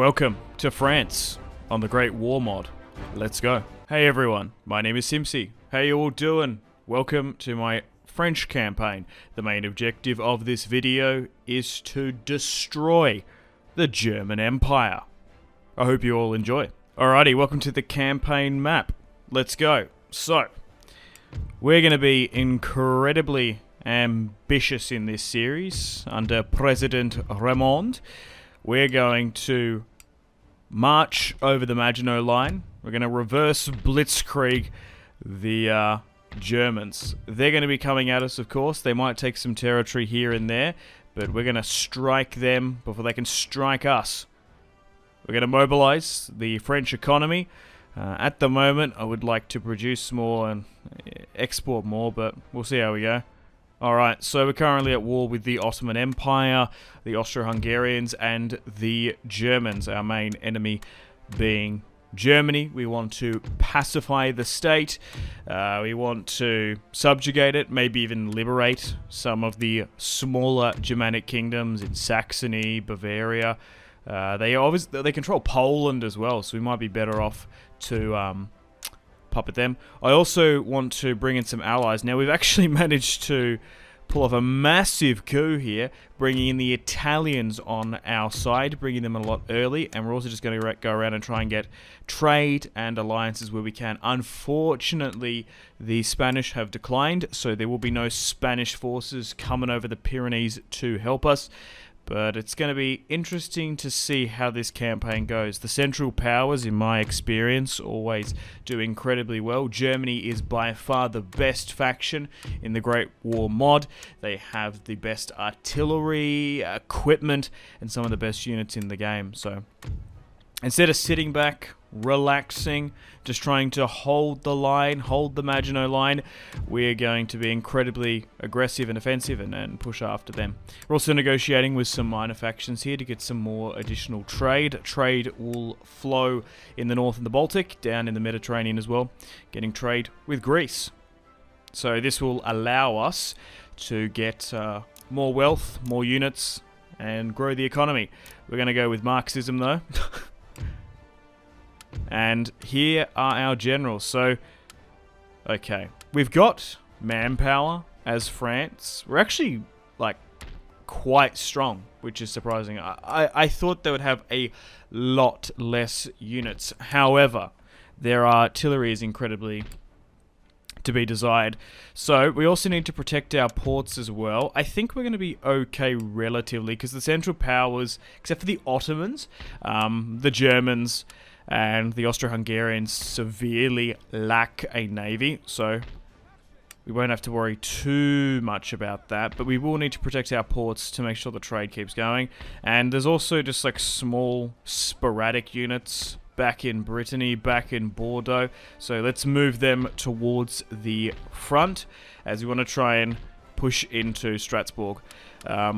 Welcome to France on the Great War Mod. Let's go. Hey everyone, my name is Simsy. How you all doing? Welcome to my French campaign. The main objective of this video is to destroy the German Empire. I hope you all enjoy. Alrighty, welcome to the campaign map. Let's go. So, we're going to be incredibly ambitious in this series under President Raymond. We're going to march over the Maginot Line. We're going to reverse blitzkrieg the Germans. They're going to be coming at us, of course. They might take some territory here and there, but we're going to strike them before they can strike us. We're going to mobilize the French economy. At the moment, I would like to produce more and export more, but we'll see how we go. Alright, so we're currently at war with the Ottoman Empire, the Austro-Hungarians, and the Germans, our main enemy being Germany. We want to pacify the state, we want to subjugate it, maybe even liberate some of the smaller Germanic kingdoms in Saxony, Bavaria. They control Poland as well, so we might be better off to puppet them. I also want to bring in some allies. Now, we've actually managed to pull off a massive coup here, bringing in the Italians on our side, bringing them a lot early, and we're also just going to go around and try and get trade and alliances where we can. Unfortunately, the Spanish have declined, so there will be no Spanish forces coming over the Pyrenees to help us. But it's going to be interesting to see how this campaign goes. The Central Powers, in my experience, always do incredibly well. Germany is by far the best faction in the Great War Mod. They have the best artillery, equipment, and some of the best units in the game. So, instead of sitting back, relaxing, just trying to hold the line, hold the Maginot Line, we're going to be incredibly aggressive and offensive and push after them. We're also negotiating with some minor factions here to get some more additional trade. Trade will flow in the north and the Baltic, down in the Mediterranean as well, getting trade with Greece. So this will allow us to get more wealth, more units, and grow the economy. We're going to go with Marxism though. And here are our generals. So, okay, we've got manpower as France. We're actually, like, quite strong, which is surprising. I thought they would have a lot less units. However, their artillery is incredibly to be desired. So, we also need to protect our ports as well. I think we're going to be okay relatively, because the Central Powers, except for the Ottomans, the Germans, and the Austro-Hungarians severely lack a navy, so we won't have to worry too much about that, but we will need to protect our ports to make sure the trade keeps going. And there's also just like small sporadic units back in Brittany, back in Bordeaux, so let's move them towards the front as we want to try and push into Strasbourg.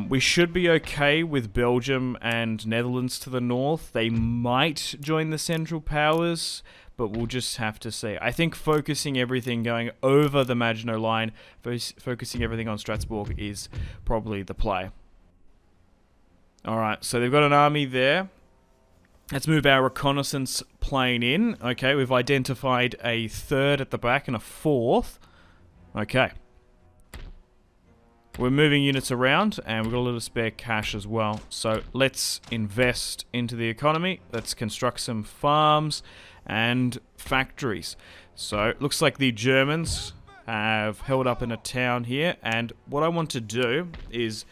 We should be okay with Belgium and Netherlands to the north. They might join the Central Powers, but we'll just have to see. I think focusing everything going over the Maginot Line, focusing everything on Strasbourg is probably the play. Alright, so they've got an army there. Let's move our reconnaissance plane in. Okay, we've identified a third at the back and a fourth. Okay. We're moving units around, and we've got a little spare cash as well. So let's invest into the economy. Let's construct some farms and factories. So it looks like the Germans have held up in a town here, and what I want to do is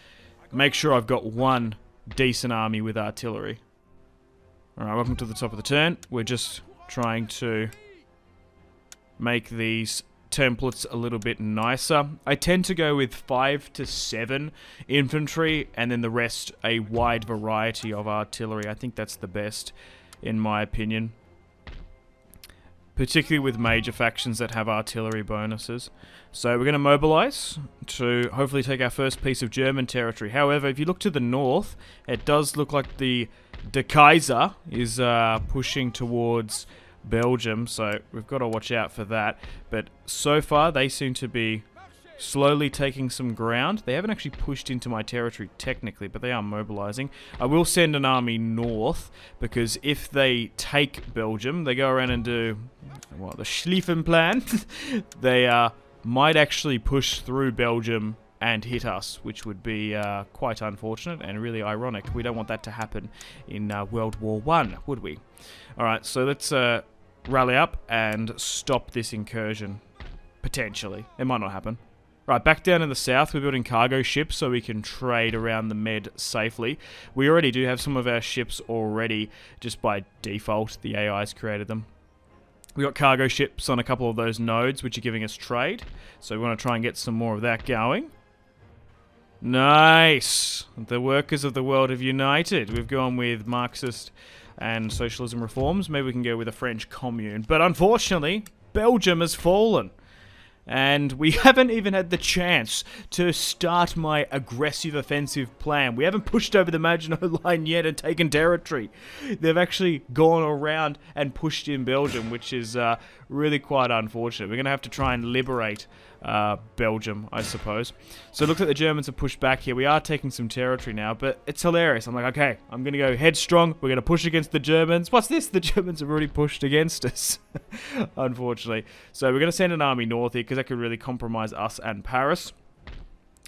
make sure I've got one decent army with artillery. Alright, welcome to the top of the turn. We're just trying to make these templates a little bit nicer. I tend to go with 5 to 7 infantry and then the rest a wide variety of artillery. I think that's the best in my opinion, particularly with major factions that have artillery bonuses. So we're going to mobilize to hopefully take our first piece of German territory. However, if you look to the north, it does look like the De Kaiser is pushing towards Belgium, so we've got to watch out for that. But so far, they seem to be slowly taking some ground. They haven't actually pushed into my territory technically, but they are mobilizing. I will send an army north, because if they take Belgium, they go around and do, well, the Schlieffen plan. They might actually push through Belgium and hit us, which would be quite unfortunate and really ironic. We don't want that to happen in World War I, would we? Alright, so let's rally up and stop this incursion. Potentially. It might not happen. Right, back down in the south, we're building cargo ships so we can trade around the Med safely. We already do have some of our ships already, just by default. The AI's created them. We got cargo ships on a couple of those nodes, which are giving us trade. So we want to try and get some more of that going. Nice! The workers of the world have united. We've gone with Marxist and socialism reforms. Maybe we can go with a French commune. But unfortunately, Belgium has fallen. And we haven't even had the chance to start my aggressive offensive plan. We haven't pushed over the Maginot Line yet and taken territory. They've actually gone around and pushed in Belgium, which is really quite unfortunate. We're going to have to try and liberate Belgium, I suppose. So it looks like the Germans have pushed back here. We are taking some territory now, but it's hilarious. I'm like, okay, I'm going to go headstrong. We're going to push against the Germans. What's this? The Germans have already pushed against us, unfortunately. So we're going to send an army north here, because that could really compromise us and Paris.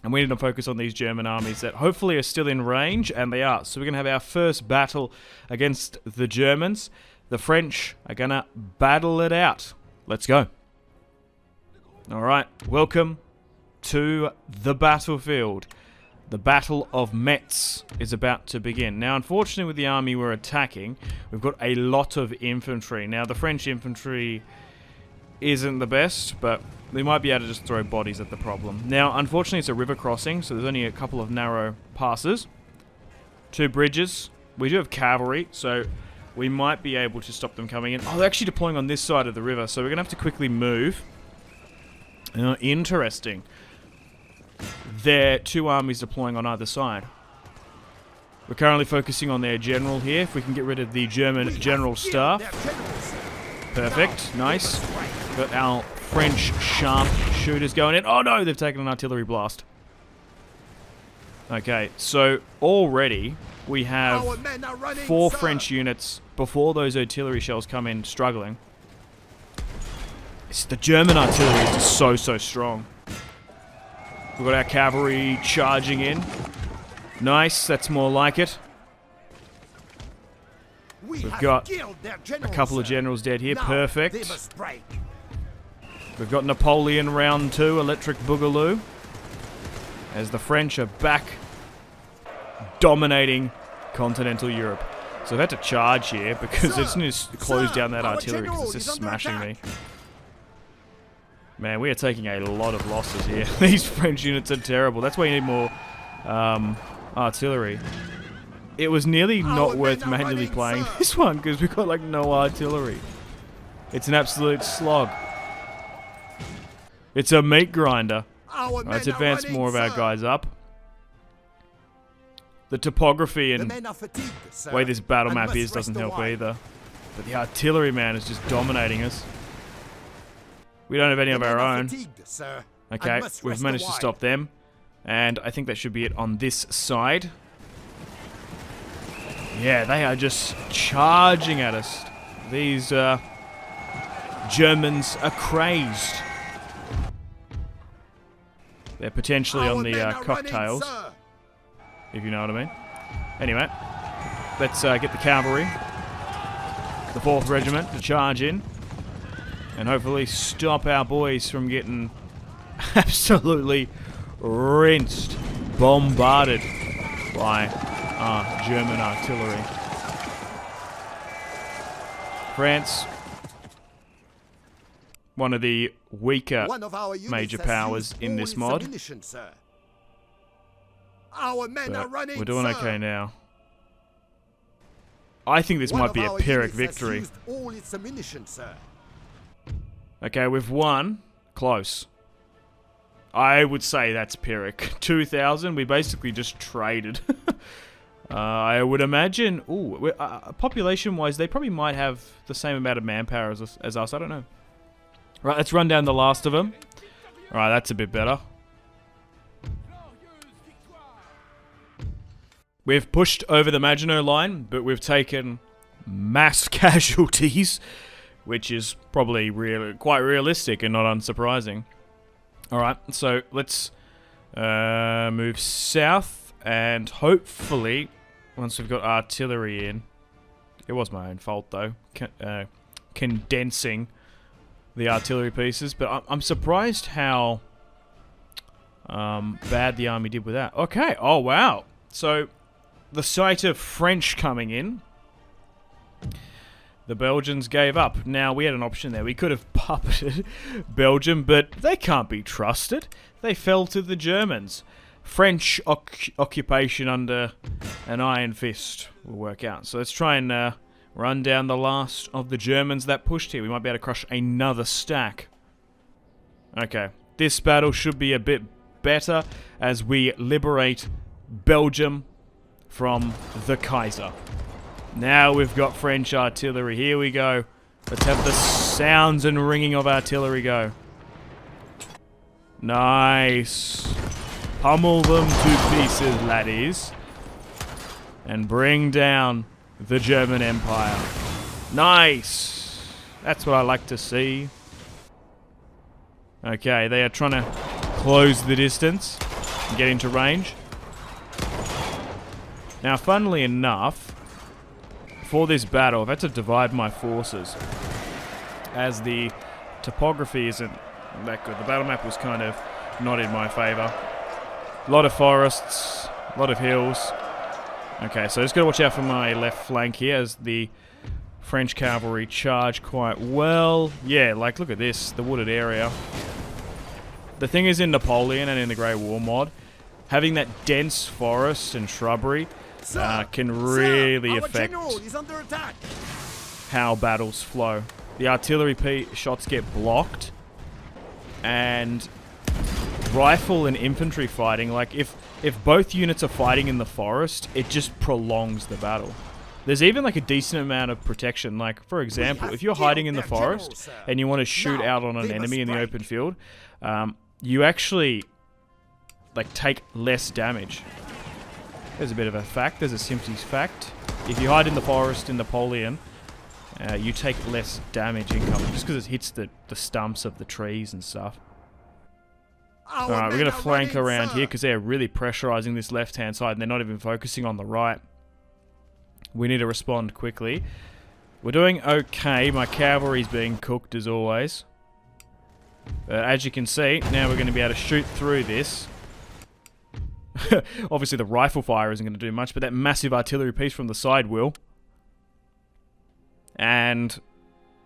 And we need to focus on these German armies that hopefully are still in range, and they are. So we're going to have our first battle against the Germans. The French are going to battle it out. Let's go. Alright, welcome to the battlefield. The Battle of Metz is about to begin. Now, unfortunately, with the army we're attacking, we've got a lot of infantry. Now, the French infantry isn't the best, but we might be able to just throw bodies at the problem. Now, unfortunately, it's a river crossing, so there's only a couple of narrow passes. 2 bridges. We do have cavalry, so we might be able to stop them coming in. Oh, they're actually deploying on this side of the river, so we're going to have to quickly move. Interesting. There are 2 armies deploying on either side. We're currently focusing on their general here. If we can get rid of the German general staff. Perfect. Nice. Got our French sharpshooters going in. Oh no, they've taken an artillery blast. Okay, so already we have 4 French units before those artillery shells come in struggling. The German artillery is just so strong. We've got our cavalry charging in. Nice, that's more like it. We've got a couple of generals dead here. Perfect. We've got Napoleon round 2, Electric Boogaloo. As the French are back dominating continental Europe. So I've had to charge here because I just need to close down that artillery because it's just smashing me. Man, we are taking a lot of losses here. These French units are terrible. That's why you need more artillery. It was nearly not worth manually playing this one because we've got like no artillery. It's an absolute slog. It's a meat grinder. Let's advance more of our guys up. The topography and the way this battle map is doesn't help either. But the artillery, man, is just dominating us. We don't have any of our own. Okay, we've managed to stop them. And I think that should be it on this side. Yeah, they are just charging at us. These Germans are crazed. They're potentially on the cocktails, if you know what I mean. Anyway, let's get the cavalry, the 4th Regiment, to charge in. And hopefully stop our boys from getting absolutely rinsed, bombarded by German artillery. France, one of the weaker major powers in this mod. But we're doing okay now. I think this might be a Pyrrhic victory. Okay, we've won. Close. I would say that's Pyrrhic. 2,000, we basically just traded. I would imagine... Ooh, population-wise, they probably might have the same amount of manpower as us. I don't know. Right, let's run down the last of them. Alright, that's a bit better. We've pushed over the Maginot Line, but we've taken mass casualties, which is probably quite realistic and not unsurprising. Alright, so let's move south, and hopefully, once we've got artillery in... It was my own fault, though, condensing the artillery pieces, but I'm surprised how bad the army did with that. Okay, oh wow. So, the sight of French coming in, the Belgians gave up. Now, we had an option there. We could have puppeted Belgium, but they can't be trusted. They fell to the Germans. French occupation under an iron fist will work out. So let's try and run down the last of the Germans that pushed here. We might be able to crush another stack. Okay, this battle should be a bit better as we liberate Belgium from the Kaiser. Now we've got French artillery. Here we go. Let's have the sounds and ringing of artillery go. Nice. Pummel them to pieces, laddies. And bring down the German Empire. Nice. That's what I like to see. Okay, they are trying to close the distance and get into range. Now, funnily enough, for this battle, I've had to divide my forces, as the topography isn't that good. The battle map was kind of not in my favour. A lot of forests, a lot of hills. Okay, so just got to watch out for my left flank here as the French cavalry charge quite well. Yeah, like, look at this, the wooded area. The thing is, in Napoleon and in the Great War mod, having that dense forest and shrubbery can really affect how battles flow. The artillery shots get blocked, and rifle and infantry fighting, like if both units are fighting in the forest, it just prolongs the battle. There's even like a decent amount of protection. Like, for example, if you're hiding in the forest and you want to shoot out on an enemy in the open field, you actually like take less damage. There's a bit of a fact. There's a Simpsons fact. If you hide in the forest in Napoleon, you take less damage incoming just because it hits the stumps of the trees and stuff. Alright, we're going to flank around here because they're really pressurizing this left-hand side and they're not even focusing on the right. We need to respond quickly. We're doing okay. My cavalry's being cooked as always. As you can see, now we're going to be able to shoot through this. Obviously the rifle fire isn't going to do much, but that massive artillery piece from the side will. And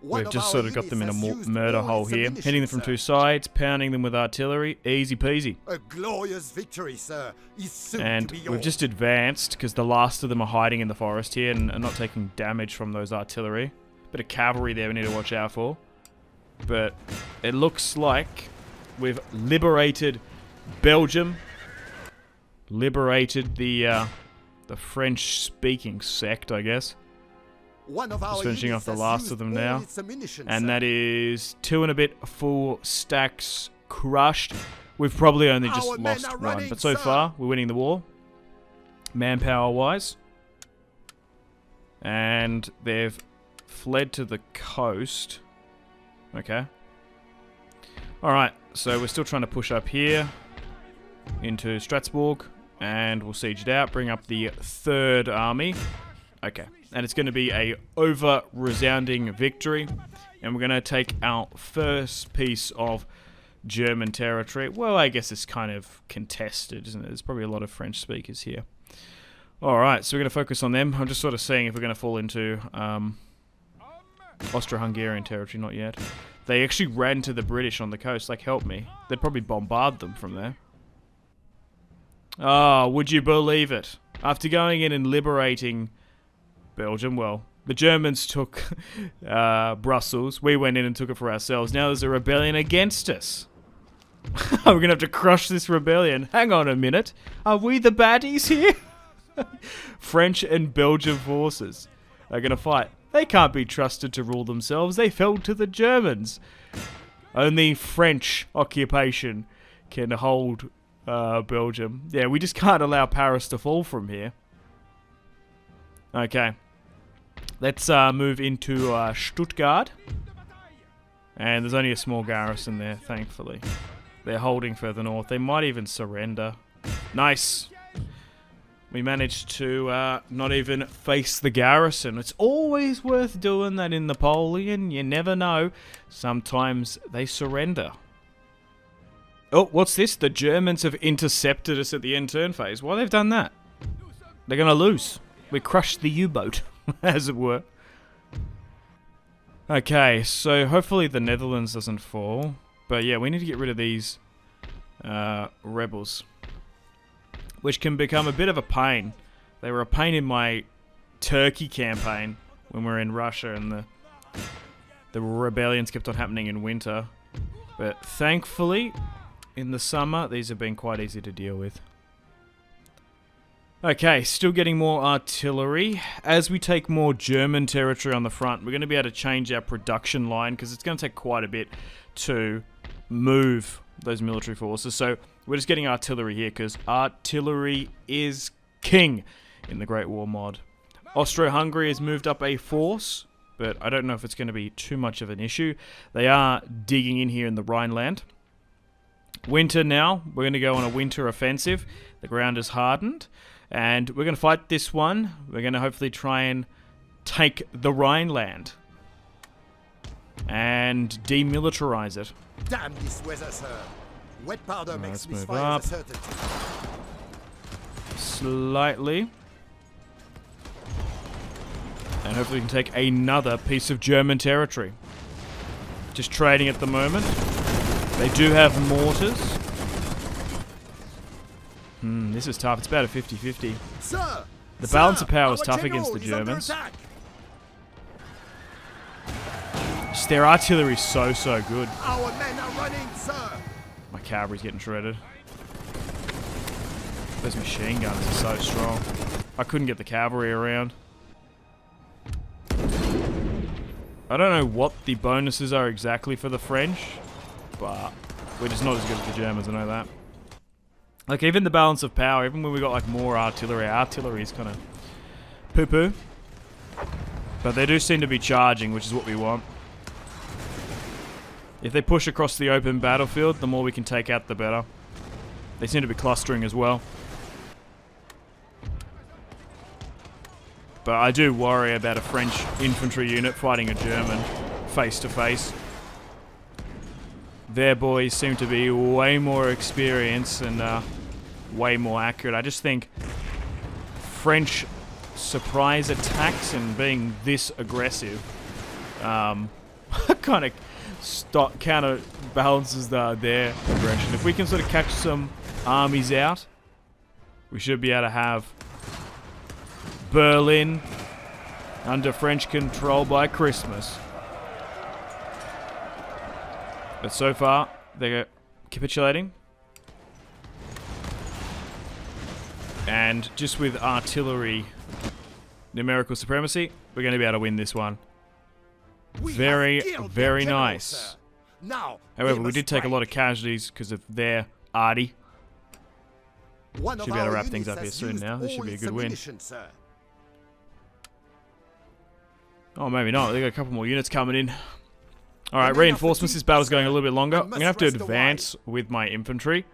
we've just sort of got them in a murder hole here. Hitting them from two sides, pounding them with artillery. Easy peasy. A glorious victory, sir, is soon and to be yours. We've just advanced because the last of them are hiding in the forest here and not taking damage from those artillery. Bit of cavalry there we need to watch out for. But it looks like we've liberated Belgium. Liberated the French-speaking sect, I guess. Just finishing off the last of them now. And that is 2 and a bit full stacks crushed. We've probably only just lost one. But so far, we're winning the war. Manpower-wise. And they've fled to the coast. Okay. Alright, so we're still trying to push up here into Strasbourg. And we'll siege it out, bring up the 3rd army. Okay, and it's going to be a over-resounding victory. And we're going to take our first piece of German territory. Well, I guess it's kind of contested, isn't it? There's probably a lot of French speakers here. Alright, so we're going to focus on them. I'm just sort of seeing if we're going to fall into Austro-Hungarian territory. Not yet. They actually ran to the British on the coast. Like, help me. They'd probably bombard them from there. Oh, would you believe it? After going in and liberating Belgium, well, the Germans took Brussels. We went in and took it for ourselves. Now there's a rebellion against us. We're going to have to crush this rebellion. Hang on a minute. Are we the baddies here? French and Belgian forces are going to fight. They can't be trusted to rule themselves. They fell to the Germans. Only French occupation can hold Belgium. Yeah, we just can't allow Paris to fall from here. Okay. Let's move into Stuttgart. And there's only a small garrison there, thankfully. They're holding further north. They might even surrender. Nice. We managed to not even face the garrison. It's always worth doing that in Napoleon. You never know. Sometimes they surrender. Oh, what's this? The Germans have intercepted us at the end turn phase. Why they've done that? They're going to lose. We crushed the U-boat, as it were. Okay, so hopefully the Netherlands doesn't fall. But yeah, we need to get rid of these rebels, which can become a bit of a pain. They were a pain in my Turkey campaign when we were in Russia and the rebellions kept on happening in winter. But thankfully, in the summer, these have been quite easy to deal with. Okay, still getting more artillery. As we take more German territory on the front, we're going to be able to change our production line because it's going to take quite a bit to move those military forces. So we're just getting artillery here because artillery is king in the Great War mod. Austro-Hungary has moved up a force, but I don't know if it's going to be too much of an issue. They are digging in here in the Rhineland. Winter now. We're going to go on a winter offensive. The ground is hardened. And we're going to fight this one. We're going to hopefully try and take the Rhineland. And demilitarize it. Damn this weather, sir. Wet powder makes Let's move misfire up. a certainty. Slightly. And hopefully we can take another piece of German territory. Just trading at the moment. They do have mortars. This is tough. It's about a 50-50. Sir, The balance sir, of power is our tough general against the is under Germans. attack. Just their artillery is so good. Our men are running, sir. My cavalry's getting shredded. Those machine guns are so strong. I couldn't get the cavalry around. I don't know what the bonuses are exactly for the French, but we're just not as good as the Germans, I know that. Like, even the balance of power, even when we got, like, more artillery is kind of poo-poo. But they do seem to be charging, which is what we want. If they push across the open battlefield, the more we can take out, the better. They seem to be clustering as well. But I do worry about a French infantry unit fighting a German face-to-face. Their boys seem to be way more experienced and way more accurate. I just think French surprise attacks and being this aggressive kind of counterbalances their aggression. If we can sort of catch some armies out, we should be able to have Berlin under French control by Christmas. But so far, they're capitulating. And just with artillery numerical supremacy, we're going to be able to win this one. Very nice. Now, However, we did take a lot of casualties because of their arty. One Should be able to wrap things up here soon now. This should be a good win. Oh, maybe not. They got a couple more units coming in. Alright, reinforcements. This battle's going a little bit longer. I'm going to have to advance with my infantry.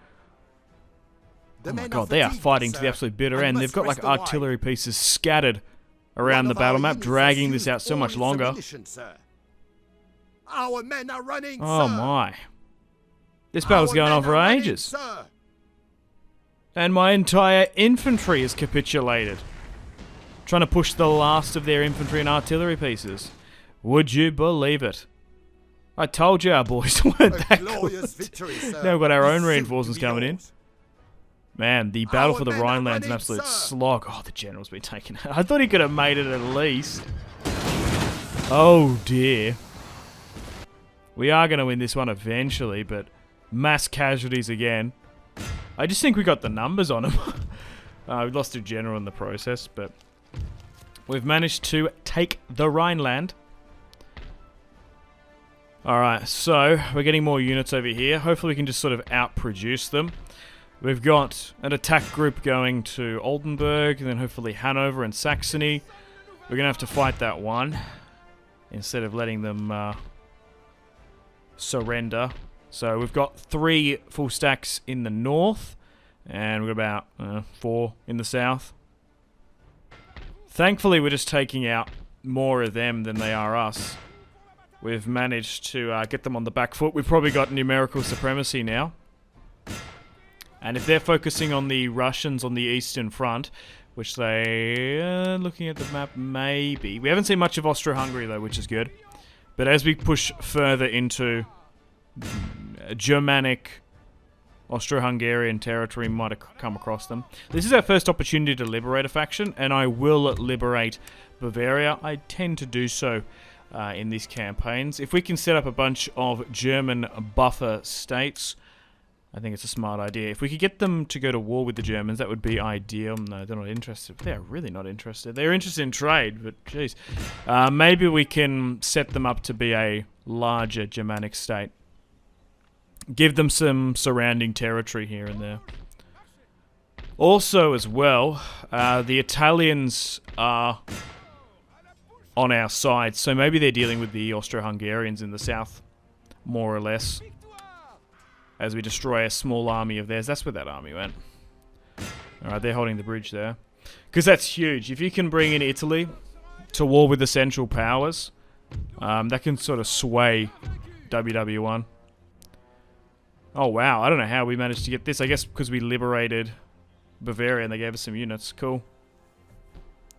Oh my god, they are fighting to the absolute bitter end. They've got like artillery pieces scattered around the battle map, dragging this out so much longer. Our men are running, Oh my. This battle's going on for ages. And my entire infantry has capitulated. Trying to push the last of their infantry and artillery pieces. Would you believe it? I told you our boys weren't that good. Now we've got our own reinforcements coming in. Man, the battle for the Rhineland's an absolute slog. Oh, the general's been taken out. I thought he could have made it at least. Oh dear. We are going to win this one eventually, but mass casualties again. I just think we got the numbers on him. We lost a general in the process, but we've managed to take the Rhineland. Alright, so we're getting more units over here. Hopefully we can just sort of outproduce them. We've got an attack group going to Oldenburg, and then hopefully Hanover and Saxony. We're gonna have to fight that one instead of letting them surrender. So we've got 3 full stacks in the north, and we've got about 4 in the south. Thankfully, we're just taking out more of them than they are us. We've managed to get them on the back foot. We've probably got numerical supremacy now. And if they're focusing on the Russians on the Eastern Front, which they, looking at the map, maybe. We haven't seen much of Austro-Hungary, though, which is good. But as we push further into Germanic, Austro-Hungarian territory, might have come across them. This is our first opportunity to liberate a faction, and I will liberate Bavaria. I tend to do so in these campaigns. If we can set up a bunch of German buffer states, I think it's a smart idea. If we could get them to go to war with the Germans, that would be ideal. No, they're not interested. They're really not interested. They're interested in trade, but jeez. Maybe we can set them up to be a larger Germanic state. Give them some surrounding territory here and there. Also, as well, the Italians are on our side, so maybe they're dealing with the Austro-Hungarians in the south, more or less, as we destroy a small army of theirs. That's where that army went. Alright, they're holding the bridge there. Because that's huge. If you can bring in Italy to war with the Central Powers, that can sort of sway WW1. Oh wow, I don't know how we managed to get this. I guess because we liberated Bavaria and they gave us some units. Cool.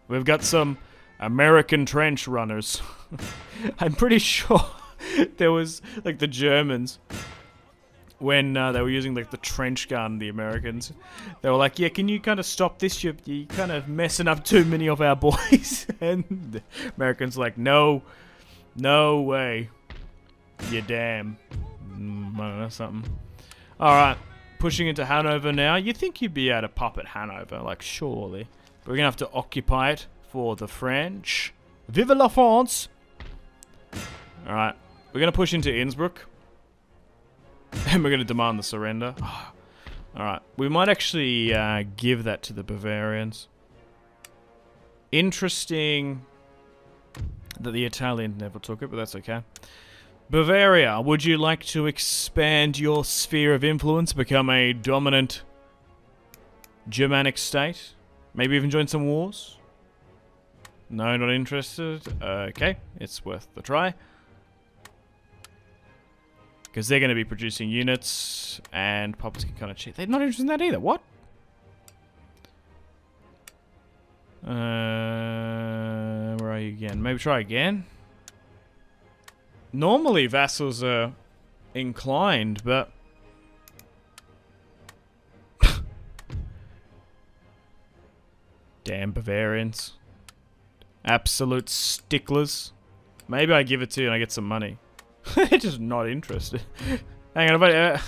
We've got some American trench runners. I'm pretty sure there was, like, the Germans, when they were using, like, the trench gun, the Americans, they were like, yeah, can you kind of stop this? You're kind of messing up too many of our boys. And the Americans like, no way. You damn. I don't know, something. Alright, pushing into Hanover now. You'd think you'd be able to pop at Hanover, like, surely. But we're going to have to occupy it for the French. Vive la France! Alright, we're going to push into Innsbruck. And we're going to demand the surrender. Alright, we might actually give that to the Bavarians. Interesting that the Italians never took it, but that's okay. Bavaria, would you like to expand your sphere of influence, become a dominant Germanic state? Maybe even join some wars? No, not interested. Okay, it's worth the try. Because they're going to be producing units, and puppets can kind of cheat. They're not interested in that either. What? Where are you again? Maybe try again? Normally vassals are inclined, but damn Bavarians. Absolute sticklers. Maybe I give it to you and I get some money. They're just not interested. Hang on, buddy.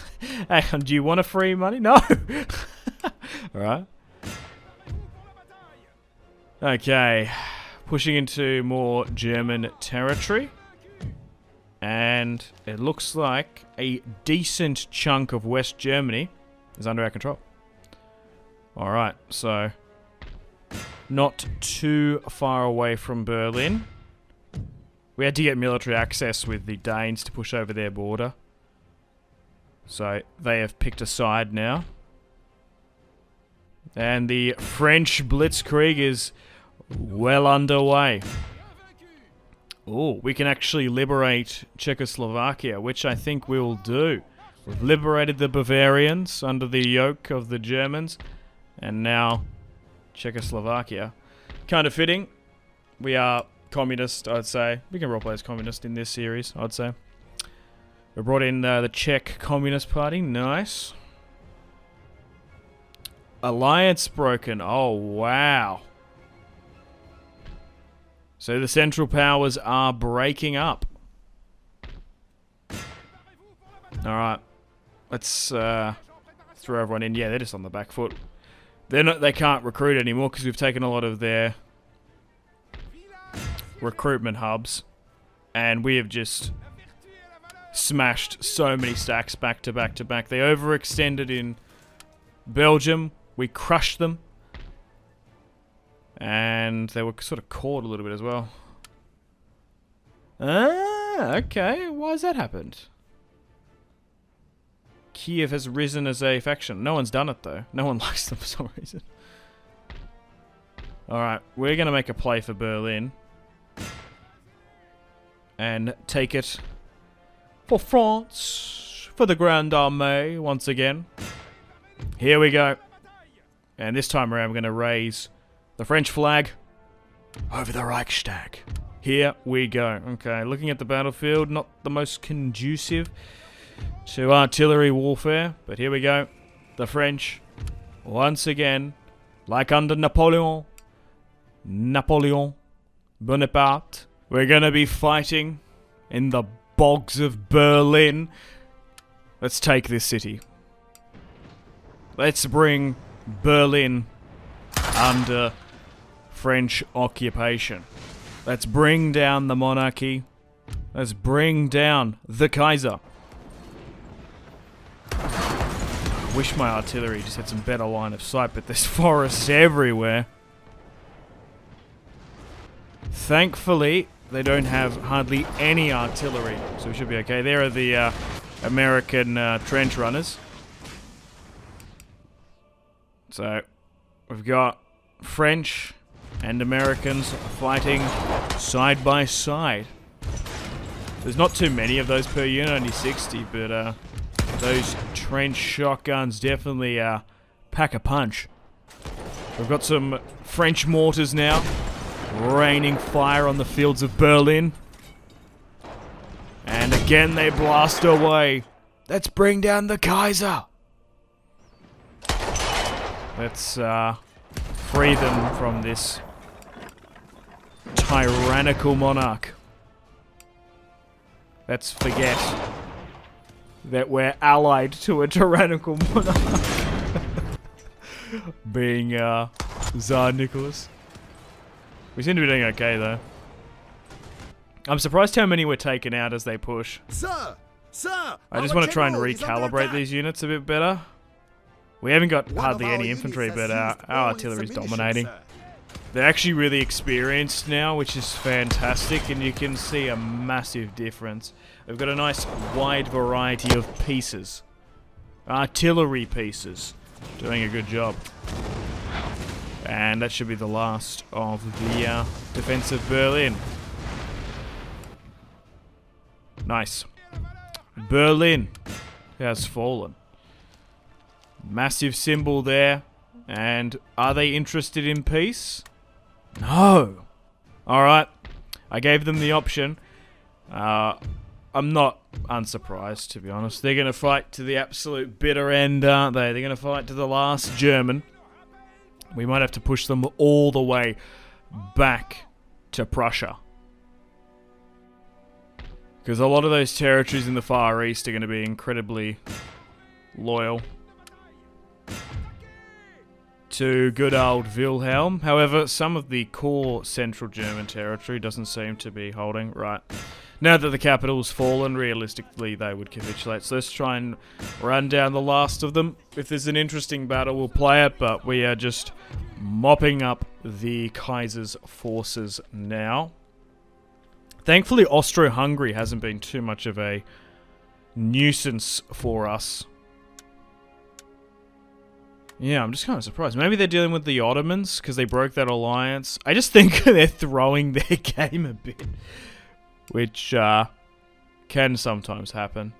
Hang on, do you want a free money? No! Alright. Okay. Pushing into more German territory. And it looks like a decent chunk of West Germany is under our control. Alright, so not too far away from Berlin. We had to get military access with the Danes to push over their border. So they have picked a side now. And the French Blitzkrieg is well underway. Oh, we can actually liberate Czechoslovakia, which I think we'll do. We've liberated the Bavarians under the yoke of the Germans, and now Czechoslovakia. Kind of fitting. We are communist, I'd say. We can roleplay as communist in this series, I'd say. We brought in the Czech Communist Party. Nice. Alliance broken. Oh, wow. So the Central Powers are breaking up. Alright. Let's throw everyone in. Yeah, they're just on the back foot. They can't recruit anymore because we've taken a lot of their recruitment hubs. And we have just smashed so many stacks back to back to back. They overextended in Belgium. We crushed them. And they were sort of caught a little bit as well. Ah, okay. Why has that happened? Kiev has risen as a faction. No one's done it, though. No one likes them for some reason. Alright, we're going to make a play for Berlin. And take it for France. For the Grande Armée, once again. Here we go. And this time around, we're going to raise the French flag over the Reichstag. Here we go. Okay, looking at the battlefield, not the most conducive to artillery warfare, but here we go. The French, once again, like under Napoleon Bonaparte, we're gonna be fighting in the bogs of Berlin. Let's take this city. Let's bring Berlin under French occupation. Let's bring down the monarchy. Let's bring down the Kaiser. Wish my artillery just had some better line of sight, but there's forests everywhere. Thankfully, they don't have hardly any artillery, so we should be okay. There are the American trench runners. So, we've got French and Americans fighting side by side. There's not too many of those per unit, only 60, but those trench shotguns definitely pack a punch. We've got some French mortars now, raining fire on the fields of Berlin. And again they blast away. Let's bring down the Kaiser. Let's free them from this tyrannical monarch. Let's forget that we're allied to a tyrannical monarch. Being Tsar Nicholas. We seem to be doing okay though. I'm surprised how many were taken out as they push. Sir! Sir! I just want to try and recalibrate these units a bit better. We haven't got hardly any infantry, but our artillery's dominating. They're actually really experienced now, which is fantastic, and you can see a massive difference. We've got a nice wide variety of pieces. Artillery pieces. Doing a good job. And that should be the last of the defense of Berlin. Nice. Berlin has fallen. Massive symbol there. And are they interested in peace? No. Alright. I gave them the option. I'm not unsurprised, to be honest. They're going to fight to the absolute bitter end, aren't they? They're going to fight to the last German. We might have to push them all the way back to Prussia. Because a lot of those territories in the Far East are going to be incredibly loyal to good old Wilhelm. However, some of the core Central German territory doesn't seem to be holding. Right. Now that the capital's fallen, realistically they would capitulate. So let's try and run down the last of them. If there's an interesting battle, we'll play it, but we are just mopping up the Kaiser's forces now. Thankfully, Austro-Hungary hasn't been too much of a nuisance for us. Yeah, I'm just kind of surprised. Maybe they're dealing with the Ottomans because they broke that alliance. I just think they're throwing their game a bit, which can sometimes happen.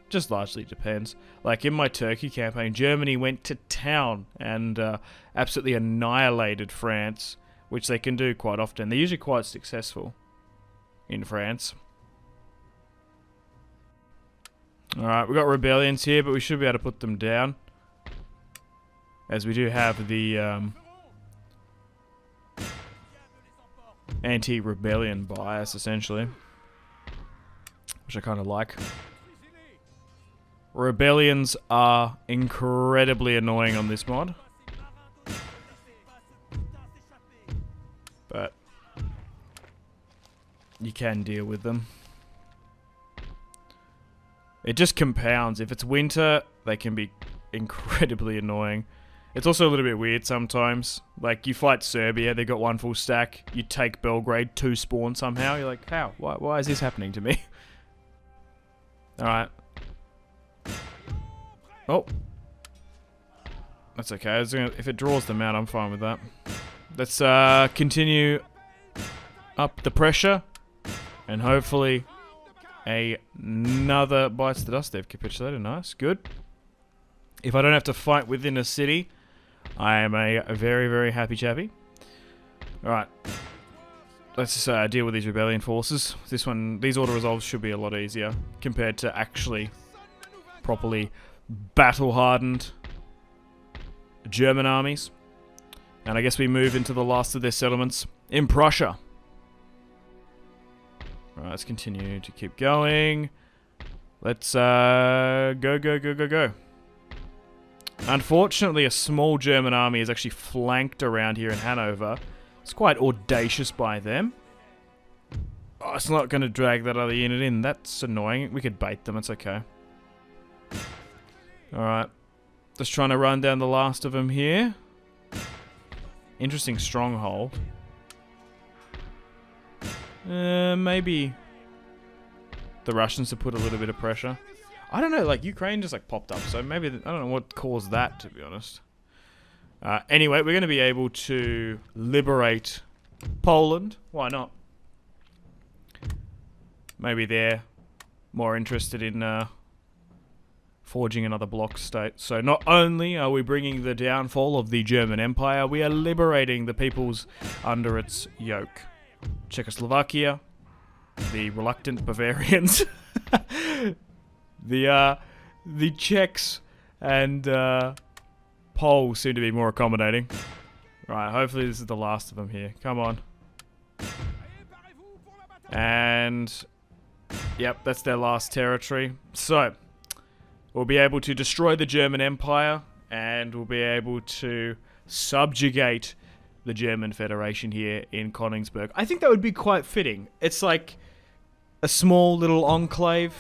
Just largely depends. Like in my Turkey campaign, Germany went to town and absolutely annihilated France, which they can do quite often. They're usually quite successful in France. Alright, we've got rebellions here, but we should be able to put them down. As we do have the anti-rebellion bias, essentially. Which I kind of like. Rebellions are incredibly annoying on this mod. But you can deal with them. It just compounds. If it's winter, they can be incredibly annoying. It's also a little bit weird sometimes. Like, you fight Serbia, they got 1 full stack. You take Belgrade, 2 spawn somehow. You're like, how? Why is this happening to me? Alright. Oh. That's okay. If it draws them out, I'm fine with that. Let's continue up the pressure. And hopefully another bites the dust. They've capitulated. Nice. Good. If I don't have to fight within a city, I am a very, very happy chappy. Alright. Let's just deal with these rebellion forces. These auto-resolves should be a lot easier compared to actually properly battle-hardened German armies. And I guess we move into the last of their settlements in Prussia. Alright, let's continue to keep going. Let's go. Unfortunately, a small German army is actually flanked around here in Hanover. It's quite audacious by them. Oh, it's not going to drag that other unit in. That's annoying. We could bait them. It's okay. Alright. Just trying to run down the last of them here. Interesting stronghold. Maybe the Russians have put a little bit of pressure. I don't know, like, Ukraine just, like, popped up, so maybe, I don't know what caused that, to be honest. Anyway, we're going to be able to liberate Poland. Why not? Maybe they're more interested in forging another bloc state. So not only are we bringing the downfall of the German Empire, we are liberating the peoples under its yoke. Czechoslovakia, the reluctant Bavarians, the Czechs and Poles seem to be more accommodating. Right, hopefully this is the last of them here. Come on. And yep, that's their last territory. So we'll be able to destroy the German Empire, and we'll be able to subjugate the German Federation here in Königsberg. I think that would be quite fitting. It's like a small little enclave.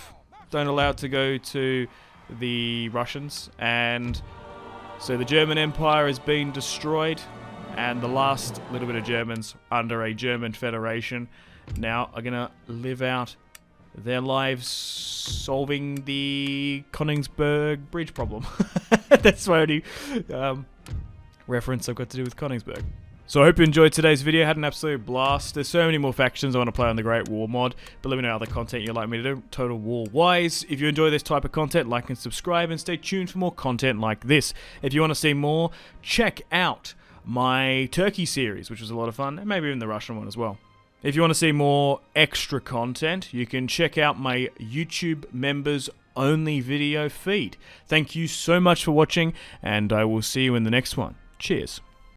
Don't allow it to go to the Russians. And so the German Empire has been destroyed, and the last little bit of Germans under a German Federation now are going to live out their lives solving the Königsberg bridge problem. That's my only reference I've got to do with Königsberg. So I hope you enjoyed today's video. Had an absolute blast. There's so many more factions I want to play on the Great War mod, but let me know other content you'd like me to do, Total War wise. If you enjoy this type of content, like and subscribe, and stay tuned for more content like this. If you want to see more, check out my Turkey series, which was a lot of fun, and maybe even the Russian one as well. If you want to see more extra content, you can check out my YouTube members only video feed. Thank you so much for watching, and I will see you in the next one. Cheers.